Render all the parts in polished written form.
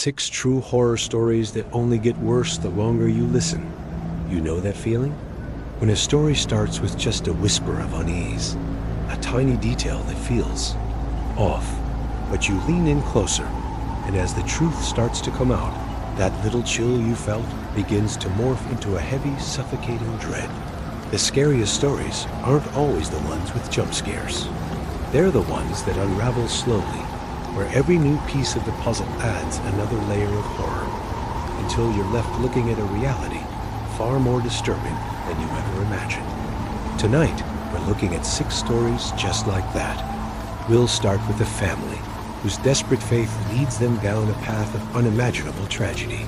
6 true horror stories that only get worse the longer you listen. You know that feeling? When a story starts with just a whisper of unease, a tiny detail that feels off, but you lean in closer, and as the truth starts to come out, that little chill you felt begins to morph into a heavy, suffocating dread. The scariest stories aren't always the ones with jump scares. They're the ones that unravel slowly, where every new piece of the puzzle adds another layer of horror, until you're left looking at a reality far more disturbing than you ever imagined. Tonight, we're looking at 6 stories just like that. We'll start with a family whose desperate faith leads them down a path of unimaginable tragedy.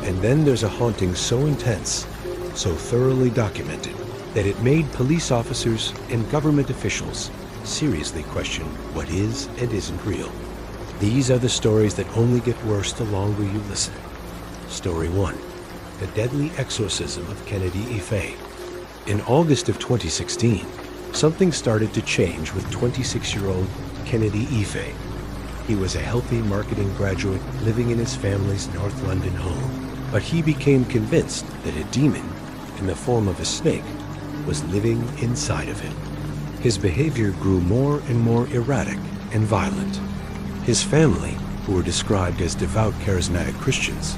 And then there's a haunting so intense, so thoroughly documented, that it made police officers and government officials seriously question what is and isn't real. These are the stories that only get worse the longer you listen. Story 1. The Deadly Exorcism of Kennedy Ife. In August of 2016, something started to change with 26-year-old Kennedy Ife. He was a healthy marketing graduate living in his family's North London home, but he became convinced that a demon, in the form of a snake, was living inside of him. His behavior grew more and more erratic and violent. His family, who were described as devout charismatic Christians,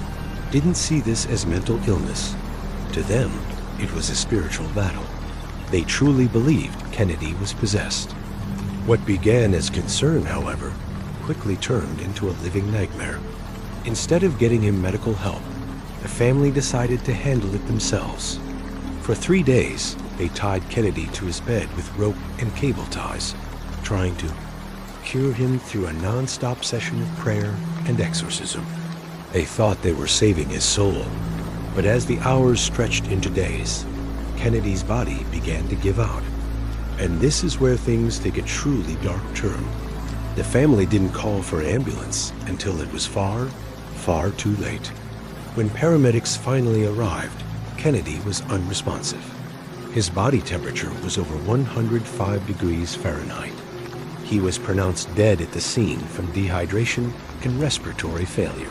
didn't see this as mental illness. To them, it was a spiritual battle. They truly believed Kennedy was possessed. What began as concern, however, quickly turned into a living nightmare. Instead of getting him medical help, the family decided to handle it themselves. For 3 days, they tied Kennedy to his bed with rope and cable ties, trying to cure him through a non-stop session of prayer and exorcism. They thought they were saving his soul, but as the hours stretched into days, Kennedy's body began to give out. And this is where things take a truly dark turn. The family didn't call for an ambulance until it was far, far too late. When paramedics finally arrived, Kennedy was unresponsive. His body temperature was over 105 degrees Fahrenheit. He was pronounced dead at the scene from dehydration and respiratory failure.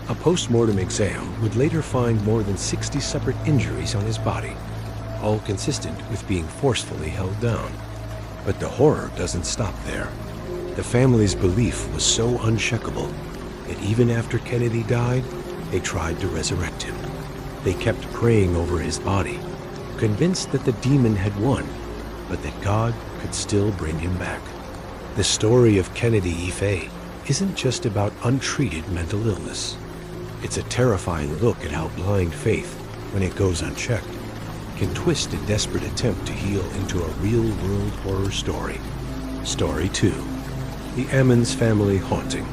A post-mortem exam would later find more than 60 separate injuries on his body, all consistent with being forcefully held down. But the horror doesn't stop there. The family's belief was so unshakable that even after Kennedy died, they tried to resurrect him. They kept praying over his body, convinced that the demon had won, but that God could still bring him back. The story of Kennedy Ife isn't just about untreated mental illness. It's a terrifying look at how blind faith, when it goes unchecked, can twist a desperate attempt to heal into a real-world horror story. Story 2. The Ammons family haunting.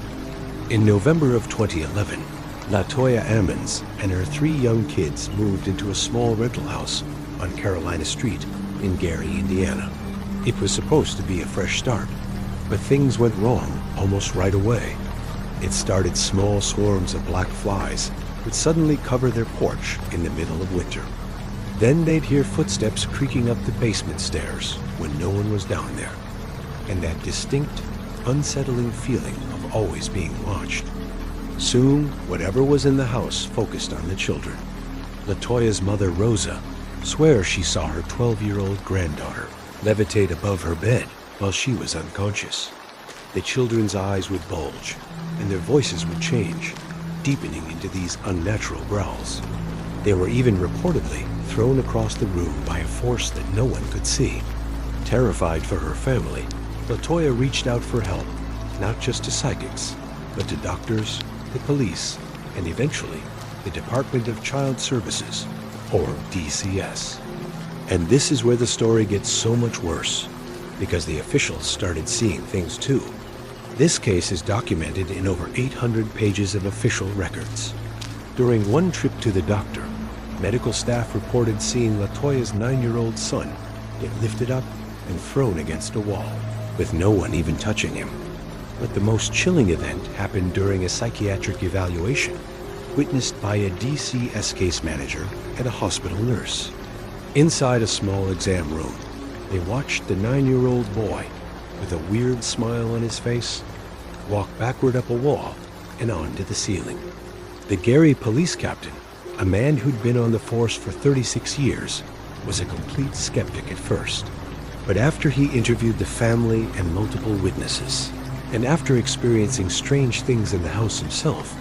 In November of 2011, Latoya Ammons and her 3 young kids moved into a small rental house on Carolina Street in Gary, Indiana. It was supposed to be a fresh start, but things went wrong almost right away. It started small swarms of black flies would suddenly cover their porch in the middle of winter. Then they'd hear footsteps creaking up the basement stairs when no one was down there, and that distinct, unsettling feeling of always being watched. Soon, whatever was in the house focused on the children. Latoya's mother, Rosa, swears she saw her 12-year-old granddaughter levitate above her bed while she was unconscious. The children's eyes would bulge, and their voices would change, deepening into these unnatural growls. They were even reportedly thrown across the room by a force that no one could see. Terrified for her family, Latoya reached out for help, not just to psychics, but to doctors, the police, and eventually the Department of Child Services, or DCS. And this is where the story gets so much worse, because the officials started seeing things too. This case is documented in over 800 pages of official records. During one trip to the doctor, medical staff reported seeing Latoya's 9-year-old son get lifted up and thrown against a wall, with no one even touching him. But the most chilling event happened during a psychiatric evaluation, witnessed by a DCS case manager and a hospital nurse. Inside a small exam room, they watched the 9-year-old boy, with a weird smile on his face, walk backward up a wall and onto the ceiling. The Gary police captain, a man who'd been on the force for 36 years, was a complete skeptic at first. But after he interviewed the family and multiple witnesses, and after experiencing strange things in the house himself,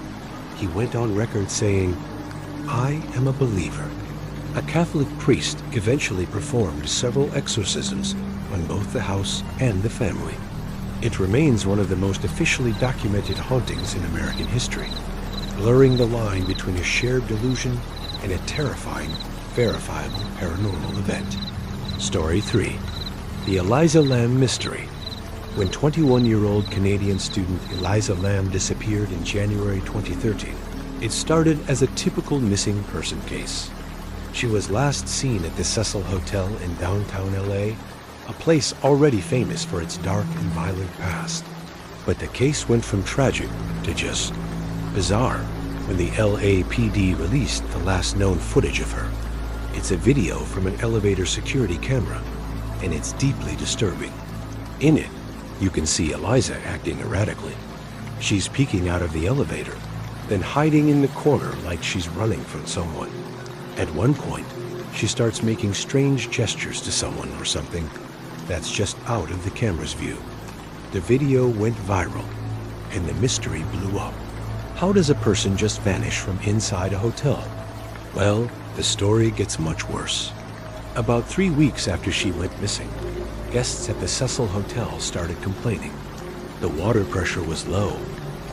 he went on record saying, "I am a believer." A Catholic priest eventually performed several exorcisms on both the house and the family. It remains one of the most officially documented hauntings in American history, blurring the line between a shared delusion and a terrifying, verifiable paranormal event. Story 3. The Eliza Lam Mystery. When 21-year-old Canadian student Eliza Lam disappeared in January 2013, it started as a typical missing person case. She was last seen at the Cecil Hotel in downtown LA, a place already famous for its dark and violent past. But the case went from tragic to just bizarre when the LAPD released the last known footage of her. It's a video from an elevator security camera, and it's deeply disturbing. In it, you can see Eliza acting erratically. She's peeking out of the elevator, then hiding in the corner like she's running from someone. At one point, she starts making strange gestures to someone or something that's just out of the camera's view. The video went viral, and the mystery blew up. How does a person just vanish from inside a hotel? Well, the story gets much worse. About 3 weeks after she went missing, guests at the Cecil Hotel started complaining. The water pressure was low,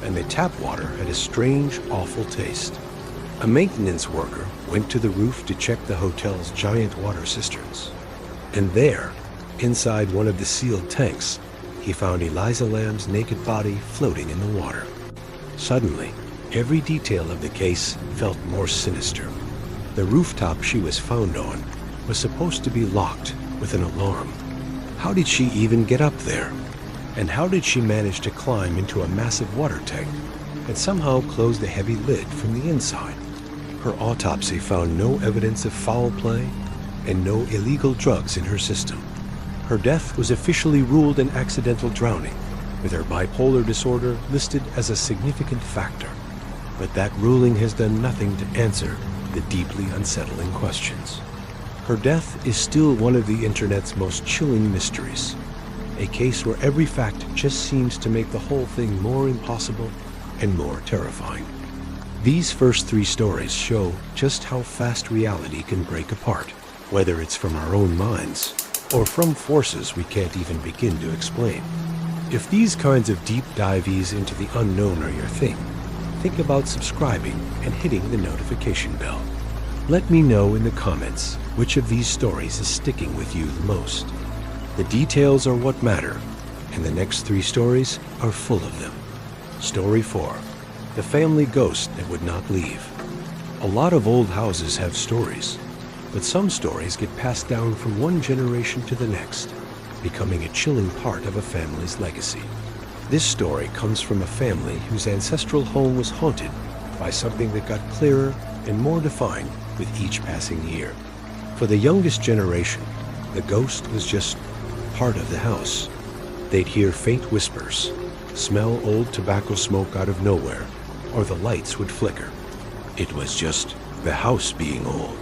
and the tap water had a strange, awful taste. A maintenance worker went to the roof to check the hotel's giant water cisterns. And there, inside one of the sealed tanks, he found Eliza Lam's naked body floating in the water. Suddenly, every detail of the case felt more sinister. The rooftop she was found on was supposed to be locked with an alarm. How did she even get up there? And how did she manage to climb into a massive water tank and somehow close the heavy lid from the inside? Her autopsy found no evidence of foul play and no illegal drugs in her system. Her death was officially ruled an accidental drowning, with her bipolar disorder listed as a significant factor. But that ruling has done nothing to answer the deeply unsettling questions. Her death is still one of the internet's most chilling mysteries, a case where every fact just seems to make the whole thing more impossible and more terrifying. These first 3 stories show just how fast reality can break apart, whether it's from our own minds or from forces we can't even begin to explain. If these kinds of deep dives into the unknown are your thing, think about subscribing and hitting the notification bell. Let me know in the comments which of these stories is sticking with you the most. The details are what matter, and the next 3 stories are full of them. Story 4. The family ghost that would not leave. A lot of old houses have stories, but some stories get passed down from one generation to the next, becoming a chilling part of a family's legacy. This story comes from a family whose ancestral home was haunted by something that got clearer and more defined with each passing year. For the youngest generation, the ghost was just part of the house. They'd hear faint whispers, smell old tobacco smoke out of nowhere, or the lights would flicker. It was just the house being old.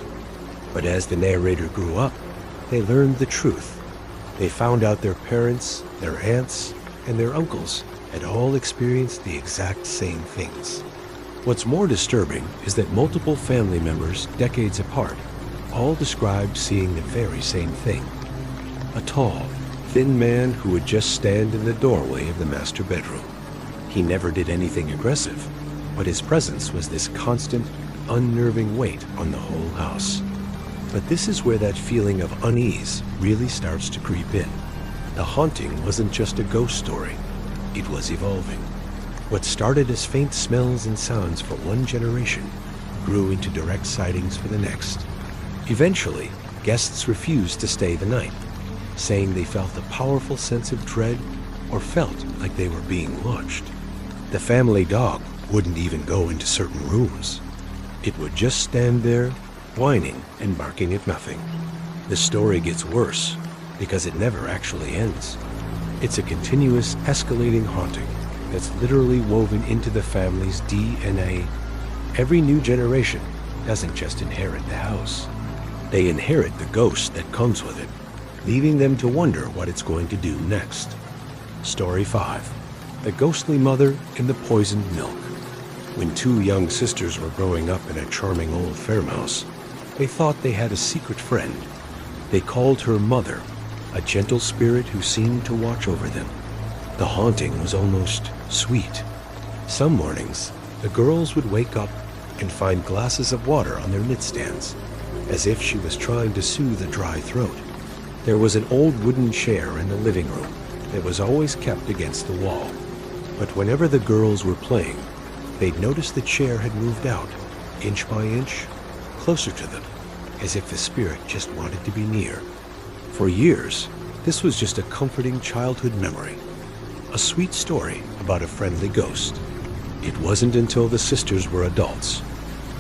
But as the narrator grew up, they learned the truth. They found out their parents, their aunts, and their uncles had all experienced the exact same things. What's more disturbing is that multiple family members, decades apart, all described seeing the very same thing. A tall, thin man who would just stand in the doorway of the master bedroom. He never did anything aggressive, but his presence was this constant, unnerving weight on the whole house. But this is where that feeling of unease really starts to creep in. The haunting wasn't just a ghost story, it was evolving. What started as faint smells and sounds for one generation grew into direct sightings for the next. Eventually, guests refused to stay the night, saying they felt a powerful sense of dread or felt like they were being watched. The family dog wouldn't even go into certain rooms. It would just stand there, whining and barking at nothing. The story gets worse because it never actually ends. It's a continuous, escalating haunting that's literally woven into the family's DNA. Every new generation doesn't just inherit the house. They inherit the ghost that comes with it, leaving them to wonder what it's going to do next. Story 5. The Ghostly Mother and the Poisoned Milk. When two young sisters were growing up in a charming old farmhouse, they thought they had a secret friend. They called her Mother, a gentle spirit who seemed to watch over them. The haunting was almost sweet. Some mornings, the girls would wake up and find glasses of water on their nightstands, as if she was trying to soothe a dry throat. There was an old wooden chair in the living room that was always kept against the wall. But whenever the girls were playing, they'd notice the chair had moved out, inch by inch, closer to them, as if the spirit just wanted to be near. For years, this was just a comforting childhood memory, a sweet story about a friendly ghost. It wasn't until the sisters were adults,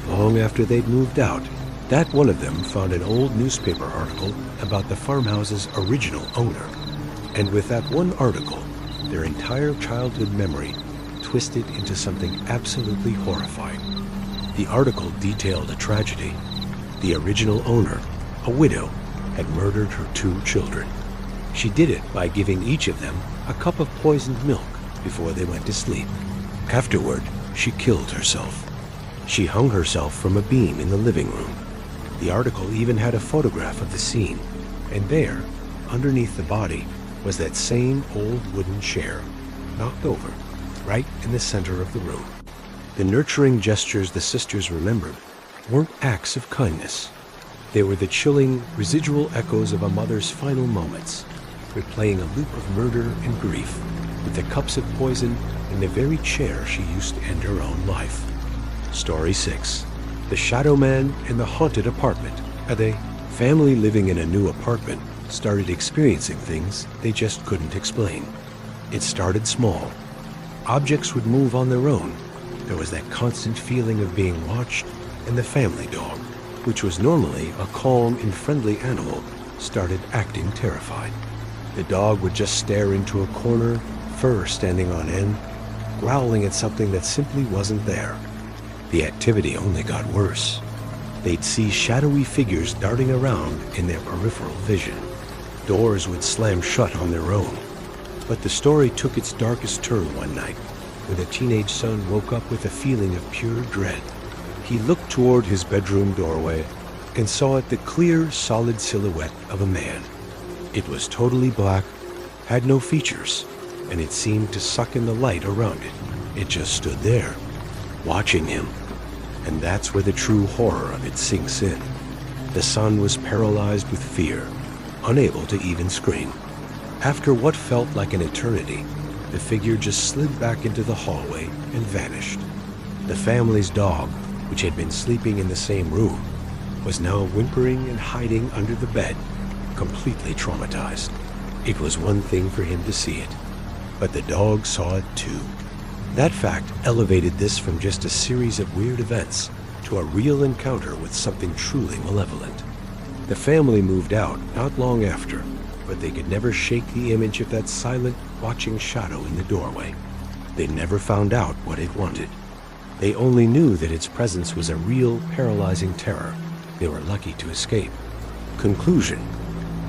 long after they'd moved out, that one of them found an old newspaper article about the farmhouse's original owner. And with that one article, their entire childhood memory twisted into something absolutely horrifying. The article detailed a tragedy. The original owner, a widow, had murdered her 2 children. She did it by giving each of them a cup of poisoned milk before they went to sleep. Afterward, she killed herself. She hung herself from a beam in the living room. The article even had a photograph of the scene, and there, underneath the body, was that same old wooden chair, knocked over, right in the center of the room. The nurturing gestures the sisters remembered weren't acts of kindness. They were the chilling, residual echoes of a mother's final moments, replaying a loop of murder and grief, with the cups of poison in the very chair she used to end her own life. Story 6. The Shadow Man in the Haunted Apartment. A family living in a new apartment started experiencing things they just couldn't explain. It started small. Objects would move on their own. There was that constant feeling of being watched, and the family dog, which was normally a calm and friendly animal, started acting terrified. The dog would just stare into a corner, fur standing on end, growling at something that simply wasn't there. The activity only got worse. They'd see shadowy figures darting around in their peripheral vision. Doors would slam shut on their own. But the story took its darkest turn one night, when the teenage son woke up with a feeling of pure dread. He looked toward his bedroom doorway and saw it the clear, solid silhouette of a man. It was totally black, had no features, and it seemed to suck in the light around it. It just stood there, watching him. And that's where the true horror of it sinks in. The son was paralyzed with fear, unable to even scream. After what felt like an eternity, the figure just slid back into the hallway and vanished. The family's dog, which had been sleeping in the same room, was now whimpering and hiding under the bed, completely traumatized. It was one thing for him to see it, but the dog saw it too. That fact elevated this from just a series of weird events to a real encounter with something truly malevolent. The family moved out not long after, but they could never shake the image of that silent, watching shadow in the doorway. They never found out what it wanted. They only knew that its presence was a real, paralyzing terror. They were lucky to escape. Conclusion: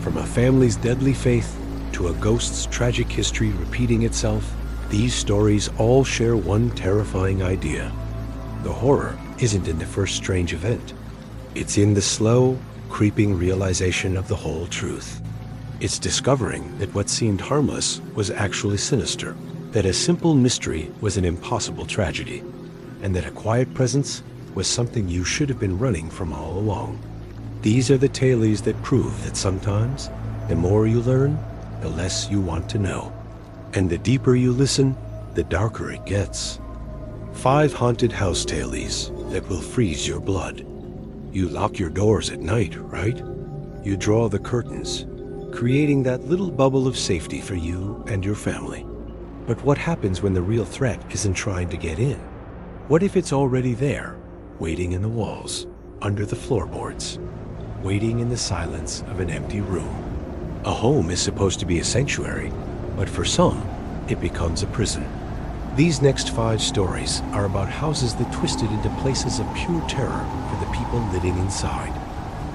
from a family's deadly faith to a ghost's tragic history repeating itself, these stories all share one terrifying idea. The horror isn't in the first strange event. It's in the slow, creeping realization of the whole truth. It's discovering that what seemed harmless was actually sinister, that a simple mystery was an impossible tragedy, and that a quiet presence was something you should have been running from all along. These are the tales that prove that sometimes, the more you learn, the less you want to know. And the deeper you listen, the darker it gets. 5 haunted house tales that will freeze your blood. You lock your doors at night, right? You draw the curtains, creating that little bubble of safety for you and your family. But what happens when the real threat isn't trying to get in? What if it's already there, waiting in the walls, under the floorboards, waiting in the silence of an empty room? A home is supposed to be a sanctuary, but for some, it becomes a prison. These next 5 stories are about houses that twisted into places of pure terror for the people living inside.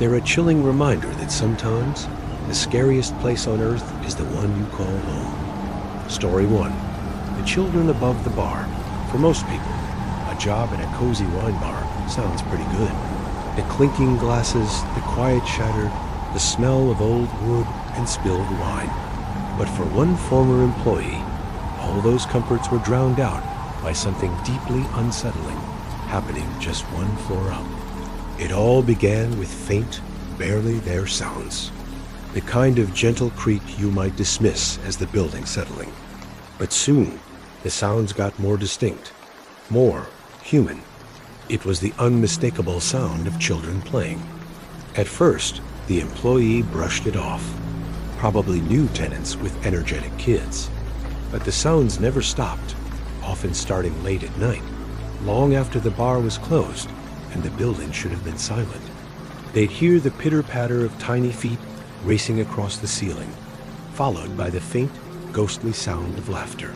They're a chilling reminder that sometimes the scariest place on earth is the one you call home. Story 1. The children above the bar. For most people, a job at a cozy wine bar sounds pretty good. The clinking glasses, the quiet chatter, the smell of old wood and spilled wine. But for one former employee, all those comforts were drowned out by something deeply unsettling happening just 1 floor up. It all began with faint, barely there sounds. The kind of gentle creak you might dismiss as the building settling. But soon, the sounds got more distinct, more human. It was the unmistakable sound of children playing. At first, the employee brushed it off. Probably new tenants with energetic kids. But the sounds never stopped, often starting late at night, long after the bar was closed and the building should have been silent. They'd hear the pitter-patter of tiny feet racing across the ceiling, followed by the faint, ghostly sound of laughter.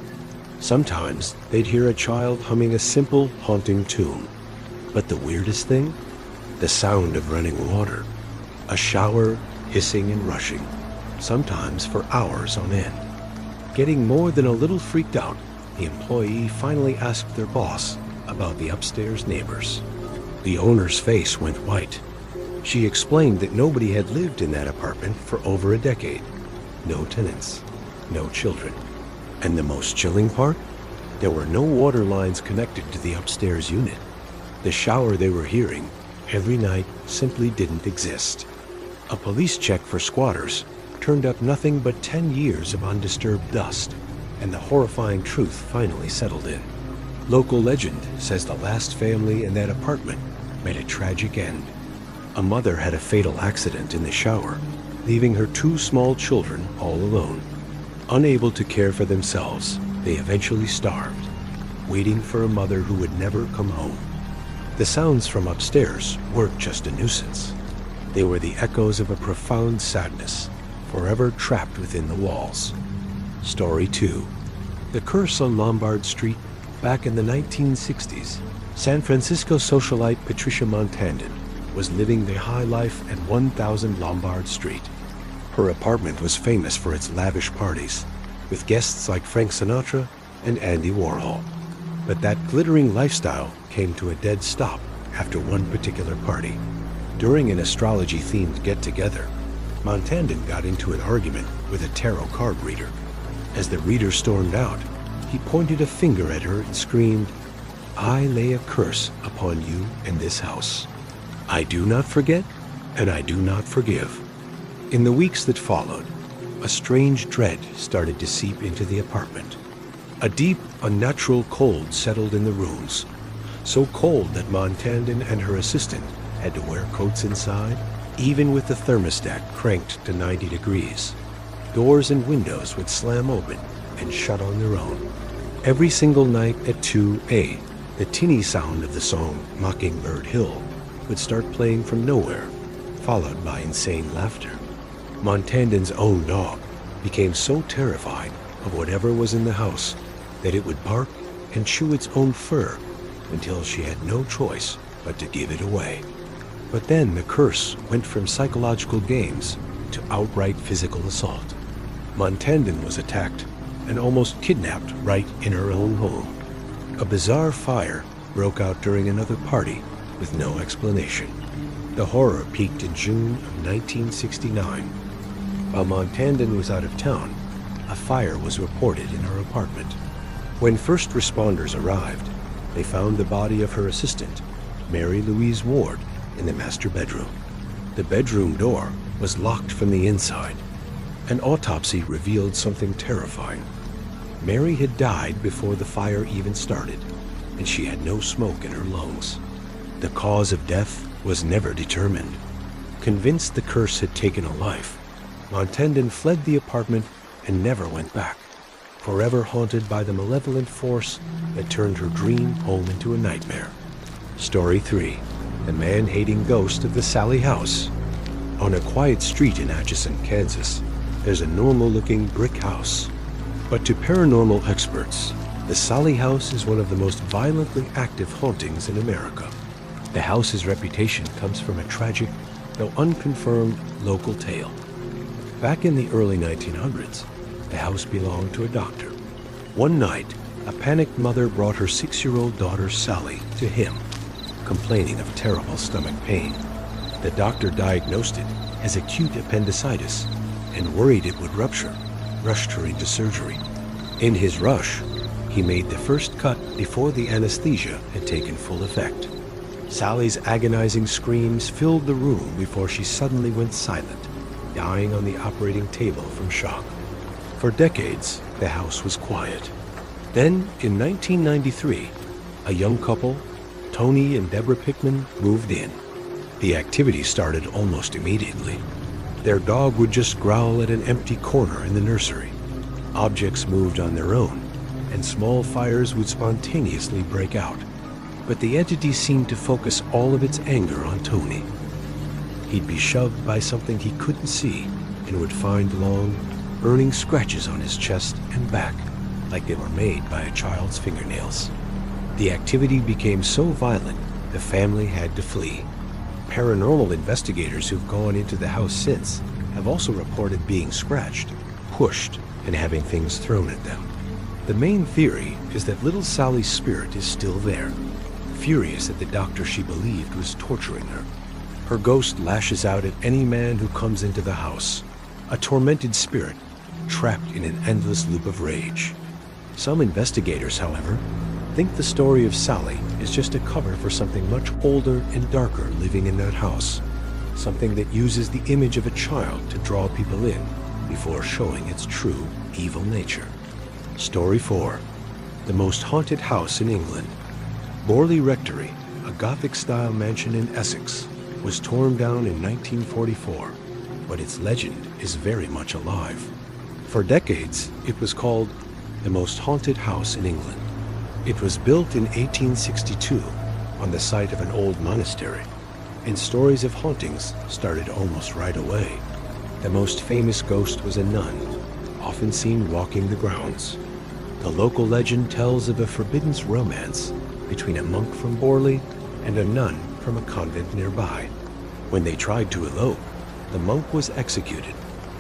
Sometimes they'd hear a child humming a simple, haunting tune. But the weirdest thing? The sound of running water. A shower hissing and rushing, sometimes for hours on end. Getting more than a little freaked out, the employee finally asked their boss about the upstairs neighbors. The owner's face went white. She explained that nobody had lived in that apartment for over a decade. No tenants, no children. And the most chilling part? There were no water lines connected to the upstairs unit. The shower they were hearing every night simply didn't exist. A police check for squatters turned up nothing but 10 years of undisturbed dust, and the horrifying truth finally settled in. Local legend says the last family in that apartment met a tragic end. A mother had a fatal accident in the shower, leaving her 2 small children all alone. Unable to care for themselves, they eventually starved, waiting for a mother who would never come home. The sounds from upstairs weren't just a nuisance. They were the echoes of a profound sadness, forever trapped within the walls. Story 2. The Curse on Lombard Street. Back in the 1960s, San Francisco socialite Patricia Montandon was living the high life at 1000 Lombard Street. Her apartment was famous for its lavish parties, with guests like Frank Sinatra and Andy Warhol. But that glittering lifestyle came to a dead stop after one particular party. During an astrology-themed get-together, Montandon got into an argument with a tarot card reader. As the reader stormed out, he pointed a finger at her and screamed, "I lay a curse upon you and this house. I do not forget, and I do not forgive." In the weeks that followed, a strange dread started to seep into the apartment. A deep, unnatural cold settled in the rooms, so cold that Montandon and her assistant had to wear coats inside, even with the thermostat cranked to 90 degrees. Doors and windows would slam open and shut on their own. Every single night at 2 the tinny sound of the song Mockingbird Hill would start playing from nowhere, followed by insane laughter. Montandon's own dog became so terrified of whatever was in the house that it would bark and chew its own fur until she had no choice but to give it away. But then the curse went from psychological games to outright physical assault. Montandon was attacked and almost kidnapped right in her own home. A bizarre fire broke out during another party with no explanation. The horror peaked in June of 1969. While Montandon was out of town, a fire was reported in her apartment. When first responders arrived, they found the body of her assistant, Mary Louise Ward, in the master bedroom. The bedroom door was locked from the inside. An autopsy revealed something terrifying. Mary had died before the fire even started, and she had no smoke in her lungs. The cause of death was never determined. Convinced the curse had taken a life, Montandon fled the apartment and never went back, forever haunted by the malevolent force that turned her dream home into a nightmare. Story 3. The man-hating ghost of the Sallie House. On a quiet street in Atchison, Kansas, there's a normal-looking brick house. But to paranormal experts, The Sally House is one of the most violently active hauntings in America. The house's reputation comes from a tragic, though unconfirmed, local tale. Back in the early 1900s, the house belonged to a doctor. One night, a panicked mother brought her 6-year-old daughter Sally to him, complaining of terrible stomach pain. The doctor diagnosed it as acute appendicitis and worried it would rupture, rushed her into surgery. In his rush, he made the first cut before the anesthesia had taken full effect. Sally's agonizing screams filled the room before she suddenly went silent, dying on the operating table from shock. For decades, the house was quiet. Then, in 1993, a young couple, Tony and Deborah Pickman, moved in. The activity started almost immediately. Their dog would just growl at an empty corner in the nursery. Objects moved on their own, and small fires would spontaneously break out. But the entity seemed to focus all of its anger on Tony. He'd be shoved by something he couldn't see and would find long, burning scratches on his chest and back, like they were made by a child's fingernails. The activity became so violent, the family had to flee. Paranormal investigators who've gone into the house since have also reported being scratched, pushed, and having things thrown at them. The main theory is that little Sally's spirit is still there, furious at the doctor she believed was torturing her. Her ghost lashes out at any man who comes into the house, a tormented spirit trapped in an endless loop of rage. Some investigators, however, think the story of Sally is just a cover for something much older and darker living in that house, something that uses the image of a child to draw people in before showing its true evil nature. Story 4. The most haunted house in England. Borley Rectory, a Gothic-style mansion in Essex, was torn down in 1944, but its legend is very much alive. For decades, it was called the most haunted house in England. It was built in 1862 on the site of an old monastery, and stories of hauntings started almost right away. The most famous ghost was a nun, often seen walking the grounds. The local legend tells of a forbidden romance between a monk from Borley and a nun from a convent nearby. When they tried to elope, the monk was executed,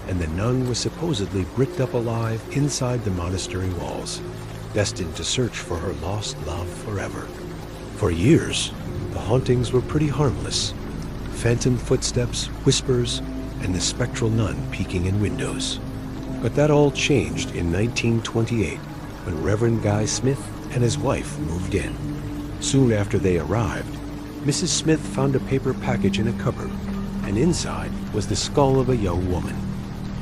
and the nun was supposedly bricked up alive inside the monastery walls, destined to search for her lost love forever. For years, the hauntings were pretty harmless. Phantom footsteps, whispers, and the spectral nun peeking in windows. But that all changed in 1928 when Reverend Guy Smith and his wife moved in. Soon after they arrived, Mrs. Smith found a paper package in a cupboard, and inside was the skull of a young woman.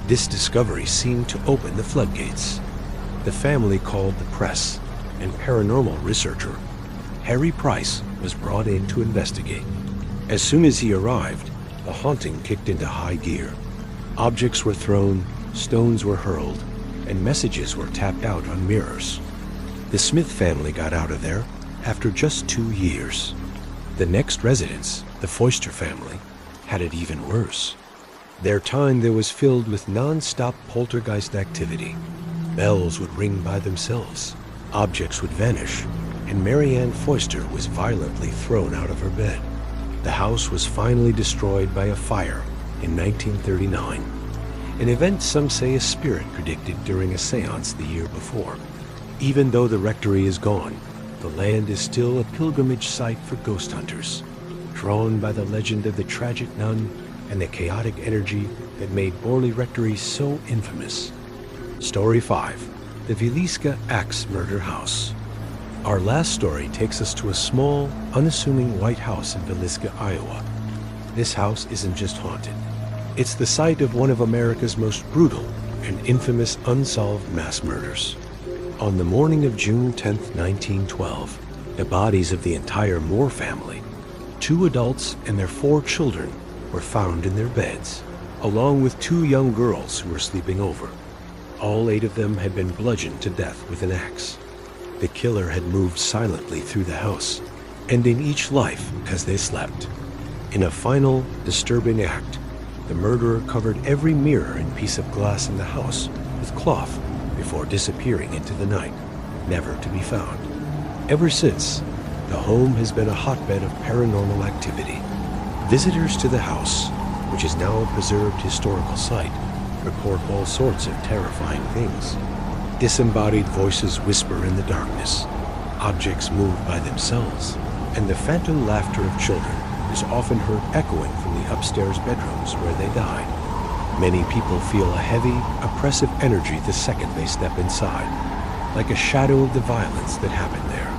This discovery seemed to open the floodgates. The family called the press, and paranormal researcher Harry Price was brought in to investigate. As soon as he arrived, the haunting kicked into high gear. Objects were thrown, stones were hurled, and messages were tapped out on mirrors. The Smith family got out of there after just 2 years. The next residents, the Foister family, had it even worse. Their time there was filled with non-stop poltergeist activity. Bells would ring by themselves, objects would vanish, and Mary Ann Foister was violently thrown out of her bed. The house was finally destroyed by a fire in 1939, an event some say a spirit predicted during a seance the year before. Even though the rectory is gone, the land is still a pilgrimage site for ghost hunters, drawn by the legend of the tragic nun and the chaotic energy that made Borley Rectory so infamous. Story 5. The Villisca Axe Murder House. Our last story takes us to a small, unassuming white house in Villisca, Iowa. This house isn't just haunted. It's the site of one of America's most brutal and infamous unsolved mass murders. On the morning of June 10, 1912, the bodies of the entire Moore family, 2 adults and their 4 children, were found in their beds, along with 2 young girls who were sleeping over. All 8 of them had been bludgeoned to death with an axe. The killer had moved silently through the house, ending each life as they slept. In a final, disturbing act, the murderer covered every mirror and piece of glass in the house with cloth before disappearing into the night. never to be found. Ever since, the home has been a hotbed of paranormal activity. Visitors to the house, which is now a preserved historical site, report all sorts of terrifying things. Disembodied voices whisper in the darkness, objects move by themselves, and the phantom laughter of children is often heard echoing from the upstairs bedrooms where they died. Many people feel a heavy, oppressive energy the second they step inside, like a shadow of the violence that happened there.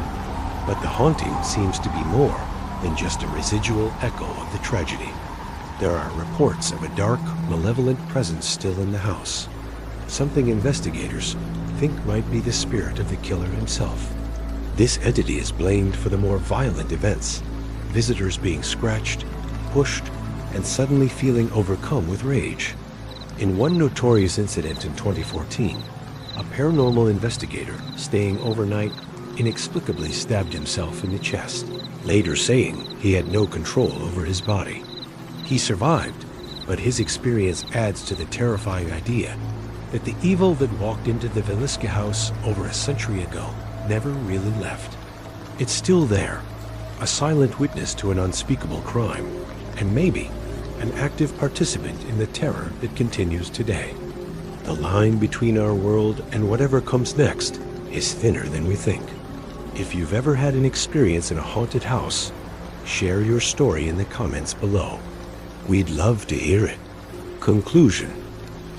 But the haunting seems to be more than just a residual echo of the tragedy. There are reports of a dark, malevolent presence still in the house, something investigators think might be the spirit of the killer himself. This entity is blamed for the more violent events, visitors being scratched, pushed, and suddenly feeling overcome with rage. In one notorious incident in 2014, a paranormal investigator staying overnight inexplicably stabbed himself in the chest, later saying he had no control over his body. He survived, but his experience adds to the terrifying idea that the evil that walked into the Villisca house over a century ago never really left. It's still there, a silent witness to an unspeakable crime, and maybe an active participant in the terror that continues today. The line between our world and whatever comes next is thinner than we think. If you've ever had an experience in a haunted house, share your story in the comments below. We'd love to hear it. Conclusion.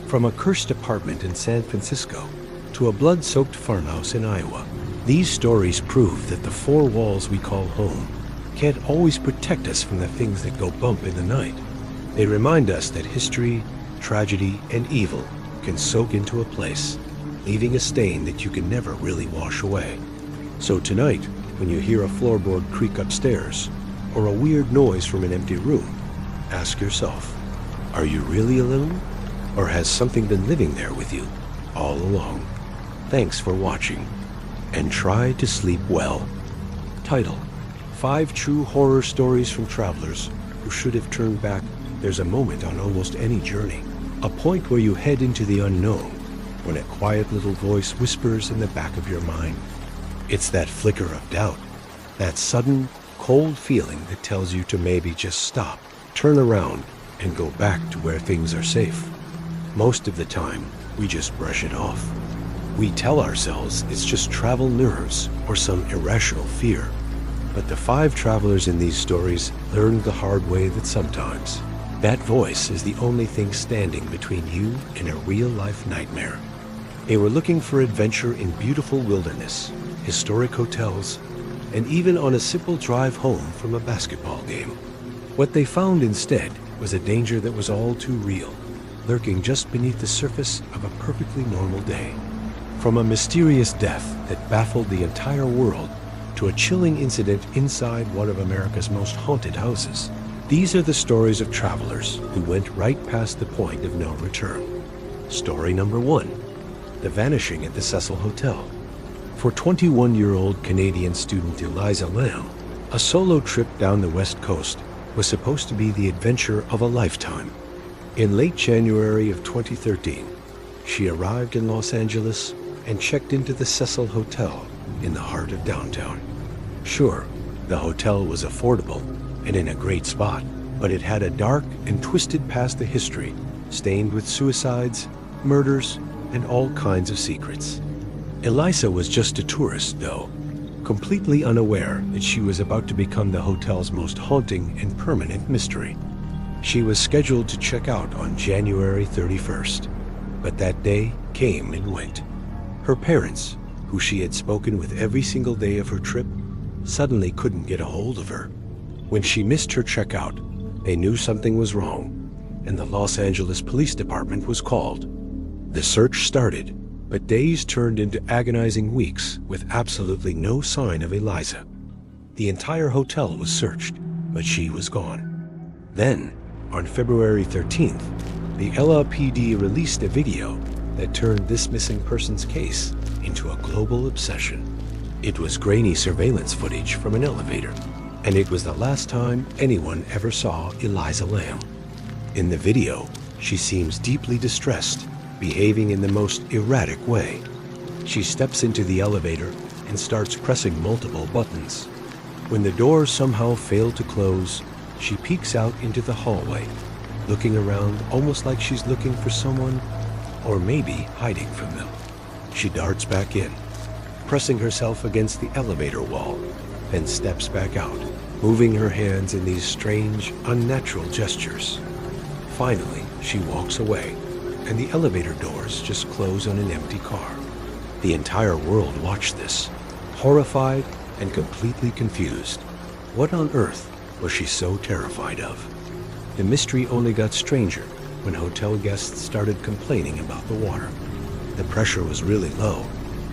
From a cursed apartment in San Francisco to a blood-soaked farmhouse in Iowa, these stories prove that the four walls we call home can't always protect us from the things that go bump in the night. They remind us that history, tragedy, and evil can soak into a place, leaving a stain that you can never really wash away. So tonight, when you hear a floorboard creak upstairs, or a weird noise from an empty room, ask yourself, are you really alone? Or has something been living there with you all along? Thanks for watching, and try to sleep well. Title: 5 True Horror Stories from Travelers Who Should Have Turned Back. There's a moment on almost any journey, a point where you head into the unknown, when a quiet little voice whispers in the back of your mind. It's that flicker of doubt, that sudden, cold feeling that tells you to maybe just stop, turn around, and go back to where things are safe. Most of the time, we just brush it off. We tell ourselves it's just travel nerves or some irrational fear. But the 5 travelers in these stories learned the hard way that sometimes that voice is the only thing standing between you and a real-life nightmare. They were looking for adventure in beautiful wilderness, historic hotels, and even on a simple drive home from a basketball game. What they found instead was a danger that was all too real, lurking just beneath the surface of a perfectly normal day. From a mysterious death that baffled the entire world to a chilling incident inside one of America's most haunted houses, these are the stories of travelers who went right past the point of no return. Story number 1. The Vanishing at the Cecil Hotel. For 21-year-old Canadian student Eliza Lamb, a solo trip down the West Coast was supposed to be the adventure of a lifetime. In late January of 2013, she arrived in Los Angeles and checked into the Cecil Hotel in the heart of downtown. Sure, the hotel was affordable and in a great spot, but it had a dark and twisted past of history, stained with suicides, murders, and all kinds of secrets. Eliza was just a tourist, though, completely unaware that she was about to become the hotel's most haunting and permanent mystery. She was scheduled to check out on January 31st, but that day came and went. Her parents, who she had spoken with every single day of her trip, suddenly couldn't get a hold of her. When she missed her checkout, they knew something was wrong, and the Los Angeles Police Department was called. The search started, but days turned into agonizing weeks with absolutely no sign of Eliza. The entire hotel was searched, but she was gone. Then, on February 13th, the LAPD released a video that turned this missing persons case into a global obsession. It was grainy surveillance footage from an elevator, and it was the last time anyone ever saw Eliza Lamb. In the video, she seems deeply distressed, behaving in the most erratic way. She steps into the elevator and starts pressing multiple buttons. When the doors somehow fail to close, she peeks out into the hallway, looking around almost like she's looking for someone, or maybe hiding from them. She darts back in, pressing herself against the elevator wall, then steps back out, moving her hands in these strange, unnatural gestures. Finally, she walks away, and the elevator doors just close on an empty car. The entire world watched this, horrified and completely confused. What on earth was she so terrified of? The mystery only got stranger when hotel guests started complaining about the water. The pressure was really low,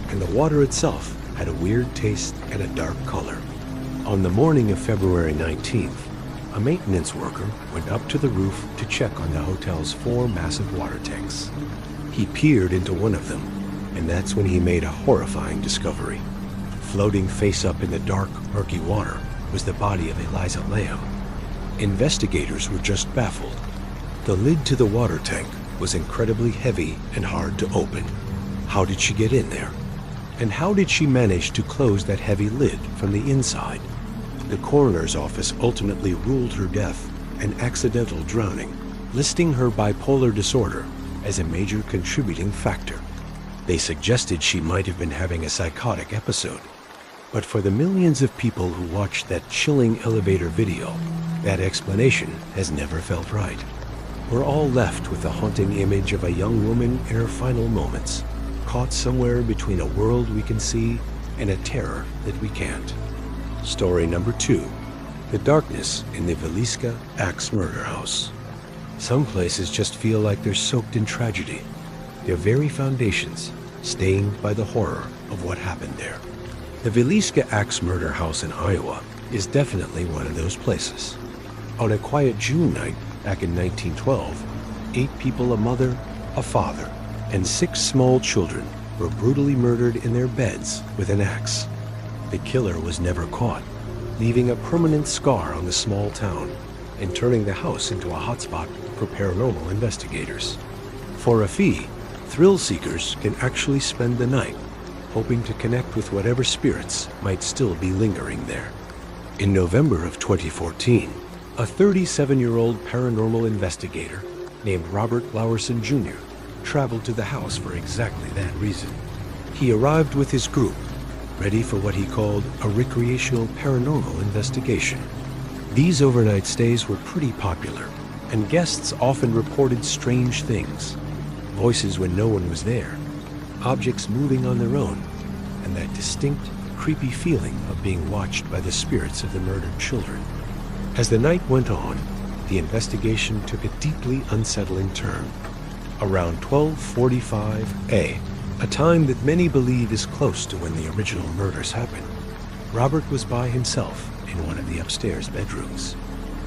and the water itself had a weird taste and a dark color. On the morning of February 19th, a maintenance worker went up to the roof to check on the hotel's 4 massive water tanks. He peered into one of them, and that's when he made a horrifying discovery. Floating face up in the dark, murky water was the body of Eliza Lamb. Investigators were just baffled. The lid to the water tank was incredibly heavy and hard to open. How did she get in there? And how did she manage to close that heavy lid from the inside? The coroner's office ultimately ruled her death an accidental drowning, listing her bipolar disorder as a major contributing factor. They suggested she might have been having a psychotic episode. But for the millions of people who watched that chilling elevator video, that explanation has never felt right. We're all left with the haunting image of a young woman in her final moments, caught somewhere between a world we can see and a terror that we can't. Story number 2. The darkness in the Villisca Axe Murder House. Some places just feel like they're soaked in tragedy, their very foundations stained by the horror of what happened there. The Villisca Axe Murder House in Iowa is definitely one of those places. On a quiet June night back in 1912, 8 people, a mother, a father, and 6 small children were brutally murdered in their beds with an axe. The killer was never caught, leaving a permanent scar on the small town and turning the house into a hotspot for paranormal investigators. For a fee, thrill seekers can actually spend the night hoping to connect with whatever spirits might still be lingering there. In November of 2014, a 37-year-old paranormal investigator named Robert Lowerson Jr. traveled to the house for exactly that reason. He arrived with his group, ready for what he called a recreational paranormal investigation. These overnight stays were pretty popular, and guests often reported strange things. Voices when no one was there, objects moving on their own, and that distinct, creepy feeling of being watched by the spirits of the murdered children. As the night went on, the investigation took a deeply unsettling turn. Around 12:45 a time that many believe is close to when the original murders happened, Robert was by himself in one of the upstairs bedrooms.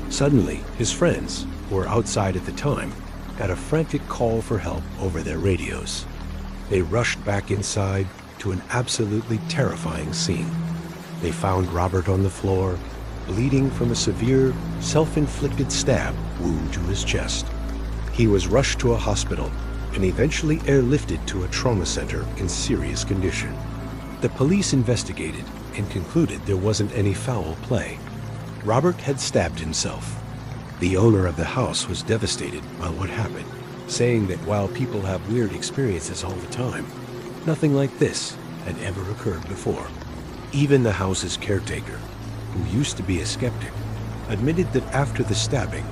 Suddenly, his friends, who were outside at the time, got a frantic call for help over their radios. They rushed back inside to an absolutely terrifying scene. They found Robert on the floor, bleeding from a severe, self-inflicted stab wound to his chest. He was rushed to a hospital and eventually airlifted to a trauma center in serious condition. The police investigated and concluded there wasn't any foul play. Robert had stabbed himself. The owner of the house was devastated by what happened, saying that while people have weird experiences all the time, nothing like this had ever occurred before. Even the house's caretaker, who used to be a skeptic, admitted that after the stabbing,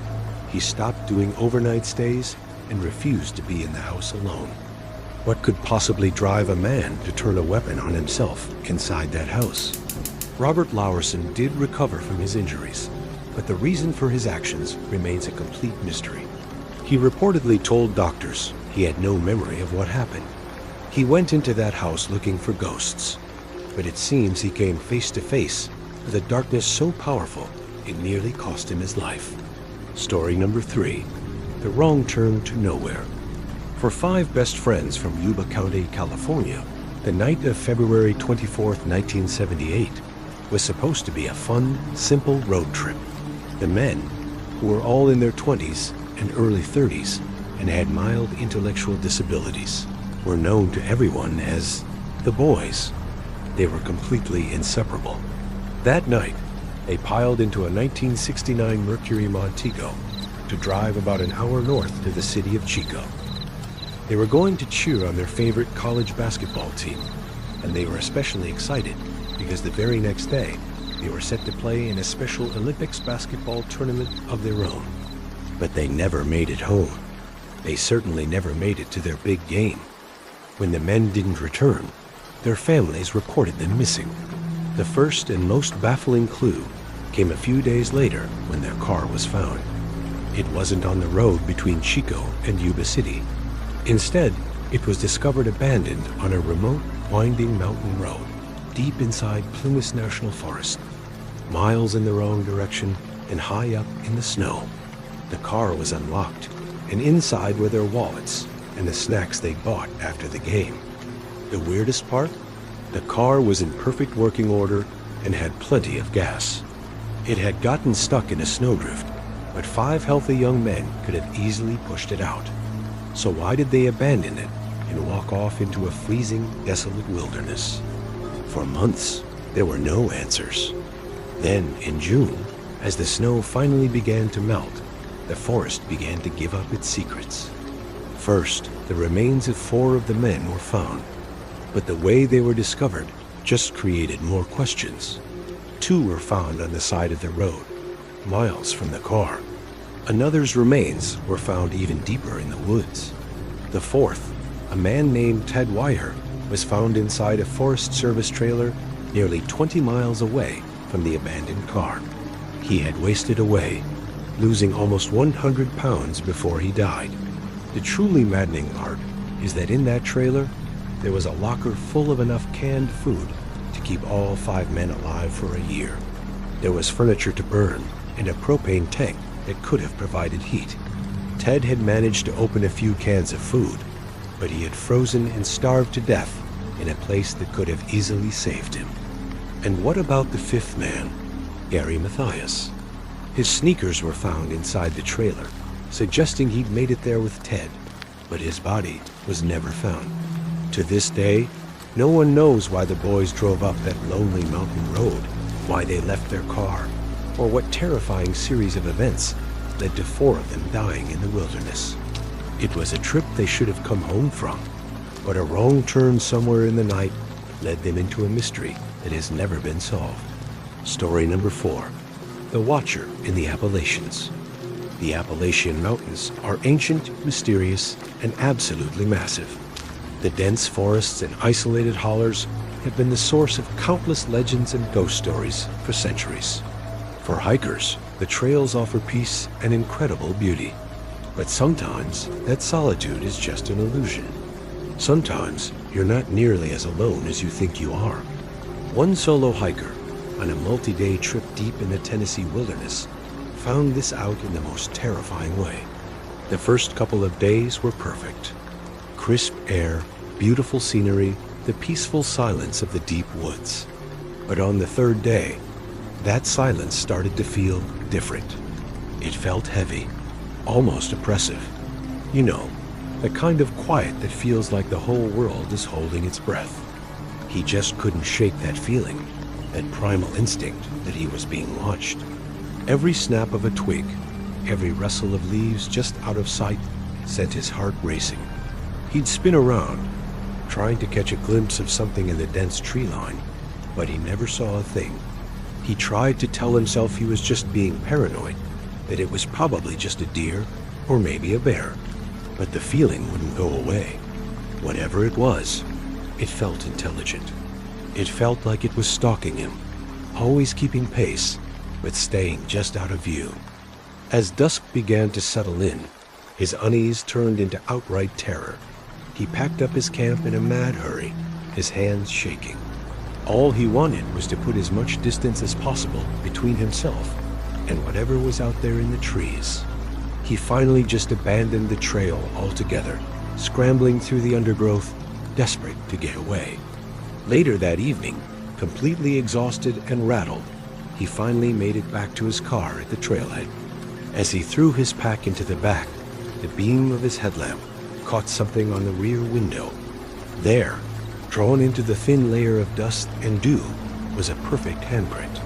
he stopped doing overnight stays and refused to be in the house alone. What could possibly drive a man to turn a weapon on himself inside that house? Robert Lowerson did recover from his injuries, but the reason for his actions remains a complete mystery. He reportedly told doctors he had no memory of what happened. He went into that house looking for ghosts, but it seems he came face to face with a darkness so powerful it nearly cost him his life. Story number 3. The wrong turn to nowhere. For 5 best friends from Yuba County, California, the night of February 24th, 1978, was supposed to be a fun, simple road trip. The men, who were all in their 20s and early 30s and had mild intellectual disabilities, were known to everyone as The boys, they were completely inseparable. That night, they piled into a 1969 Mercury Montego to drive about an hour north to the city of Chico. They were going to cheer on their favorite college basketball team, and they were especially excited because the very next day, they were set to play in a special Olympics basketball tournament of their own. But they never made it home. They certainly never made it to their big game. When the men didn't return, their families reported them missing. The first and most baffling clue came a few days later when their car was found. It wasn't on the road between Chico and Yuba City. Instead, it was discovered abandoned on a remote, winding mountain road, deep inside Plumas National Forest, miles in the wrong direction and high up in the snow. The car was unlocked, and inside were their wallets and the snacks they bought after the game. The weirdest part? The car was in perfect working order and had plenty of gas. It had gotten stuck in a snowdrift, but 5 healthy young men could have easily pushed it out. So why did they abandon it and walk off into a freezing, desolate wilderness? For months, there were no answers. Then, in June, as the snow finally began to melt, the forest began to give up its secrets. First, the remains of 4 of the men were found, but the way they were discovered just created more questions. 2 were found on the side of the road, miles from the car. Another's remains were found even deeper in the woods. The 4th, a man named Ted Wire, was found inside a Forest Service trailer nearly 20 miles away from the abandoned car. He had wasted away, losing almost 100 pounds before he died. The truly maddening part is that in that trailer, there was a locker full of enough canned food to keep all 5 men alive for a year. There was furniture to burn and a propane tank that could have provided heat. Ted had managed to open a few cans of food, but he had frozen and starved to death in a place that could have easily saved him. And what about the 5th man, Gary Mathias? His sneakers were found inside the trailer, suggesting he'd made it there with Ted, but his body was never found. To this day, no one knows why the boys drove up that lonely mountain road, why they left their car, or what terrifying series of events led to 4 of them dying in the wilderness. It was a trip they should have come home from, but a wrong turn somewhere in the night led them into a mystery that has never been solved. Story number 4, The Watcher in the Appalachians. The Appalachian Mountains are ancient, mysterious, and absolutely massive. The dense forests and isolated hollers have been the source of countless legends and ghost stories for centuries. For hikers, the trails offer peace and incredible beauty. But sometimes that solitude is just an illusion. Sometimes you're not nearly as alone as you think you are. One solo hiker on a multi-day trip deep in the Tennessee wilderness found this out in the most terrifying way. The first couple of days were perfect. Crisp air, beautiful scenery, the peaceful silence of the deep woods. But on the 3rd day, that silence started to feel different. It felt heavy, almost oppressive. You know, the kind of quiet that feels like the whole world is holding its breath. He just couldn't shake that feeling, that primal instinct that he was being watched. Every snap of a twig, every rustle of leaves just out of sight sent his heart racing. He'd spin around, trying to catch a glimpse of something in the dense tree line, but he never saw a thing. He tried to tell himself he was just being paranoid, that it was probably just a deer or maybe a bear, but the feeling wouldn't go away. Whatever it was, it felt intelligent. It felt like it was stalking him, always keeping pace, but staying just out of view. As dusk began to settle in, his unease turned into outright terror. He packed up his camp in a mad hurry, his hands shaking. All he wanted was to put as much distance as possible between himself and whatever was out there in the trees. He finally just abandoned the trail altogether, scrambling through the undergrowth, desperate to get away. Later that evening, completely exhausted and rattled, he finally made it back to his car at the trailhead. As he threw his pack into the back, the beam of his headlamp caught something on the rear window. There, Drawn into the thin layer of dust and dew was a perfect handprint.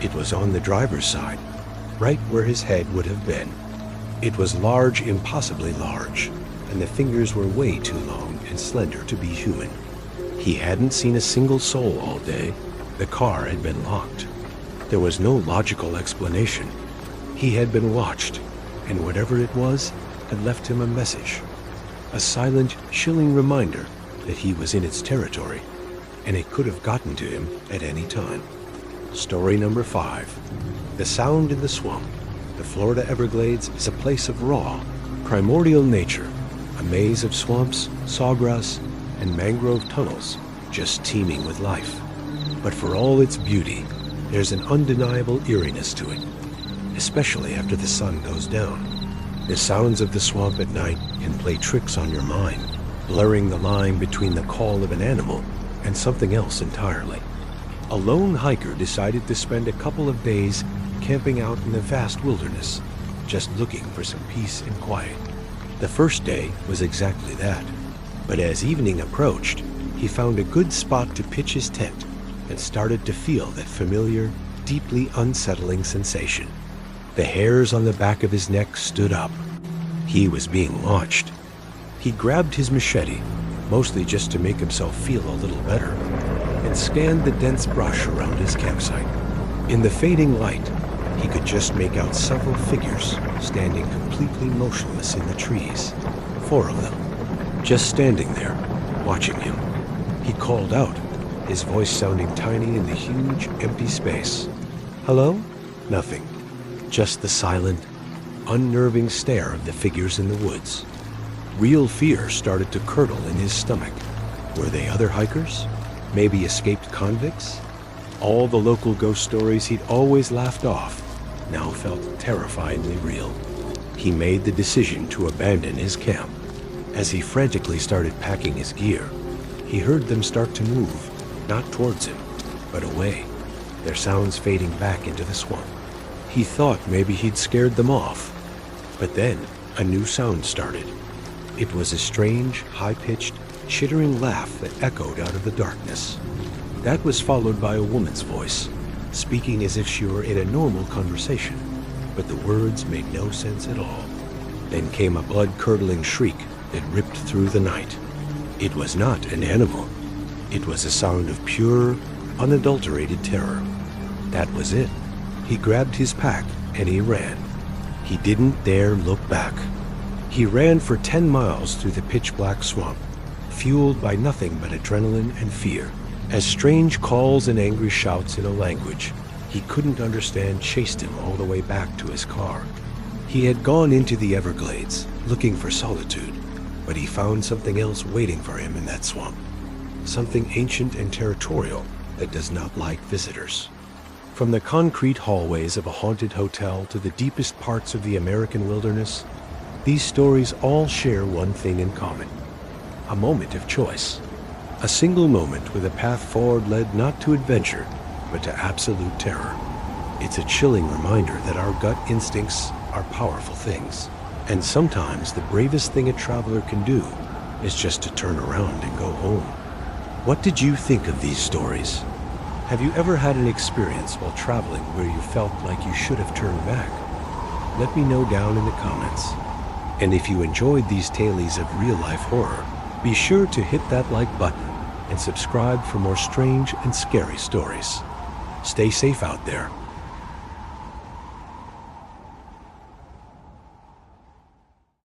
It was on the driver's side, right where his head would have been. It was large, impossibly large, and the fingers were way too long and slender to be human. He hadn't seen a single soul all day. The car had been locked. There was no logical explanation. He had been watched, and whatever it was had left him a message. A silent, chilling reminder that he was in its territory, and it could have gotten to him at any time. Story number 5. The Sound in the Swamp. The Florida Everglades is a place of raw, primordial nature, a maze of swamps, sawgrass, and mangrove tunnels, just teeming with life. But for all its beauty, there's an undeniable eeriness to it, especially after the sun goes down. The sounds of the swamp at night can play tricks on your mind, blurring the line between the call of an animal and something else entirely. A lone hiker decided to spend a couple of days camping out in the vast wilderness, just looking for some peace and quiet. The first day was exactly that, but as evening approached, he found a good spot to pitch his tent and started to feel that familiar, deeply unsettling sensation. The hairs on the back of his neck stood up. He was being watched. He grabbed his machete, mostly just to make himself feel a little better, and scanned the dense brush around his campsite. In the fading light, he could just make out several figures standing completely motionless in the trees. 4 of them, just standing there, watching him. He called out, his voice sounding tiny in the huge, empty space. Hello? Nothing. Just the silent, unnerving stare of the figures in the woods. Real fear started to curdle in his stomach. Were they other hikers? Maybe escaped convicts? All the local ghost stories he'd always laughed off now felt terrifyingly real. He made the decision to abandon his camp. As he frantically started packing his gear, he heard them start to move, not towards him, but away, their sounds fading back into the swamp. He thought maybe he'd scared them off, but then a new sound started. It was a strange, high-pitched, chittering laugh that echoed out of the darkness. That was followed by a woman's voice, speaking as if she were in a normal conversation, but the words made no sense at all. Then came a blood-curdling shriek that ripped through the night. It was not an animal. It was a sound of pure, unadulterated terror. That was it. He grabbed his pack and he ran. He didn't dare look back. He ran for 10 miles through the pitch-black swamp, fueled by nothing but adrenaline and fear, as strange calls and angry shouts in a language he couldn't understand chased him all the way back to his car. He had gone into the Everglades, looking for solitude, but he found something else waiting for him in that swamp. Something ancient and territorial that does not like visitors. From the concrete hallways of a haunted hotel to the deepest parts of the American wilderness, these stories all share one thing in common: a moment of choice. A single moment with a path forward led not to adventure, but to absolute terror. It's a chilling reminder that our gut instincts are powerful things, and sometimes the bravest thing a traveler can do is just to turn around and go home. What did you think of these stories? Have you ever had an experience while traveling where you felt like you should have turned back? Let me know down in the comments. And if you enjoyed these tales of real-life horror, be sure to hit that like button and subscribe for more strange and scary stories. Stay safe out there.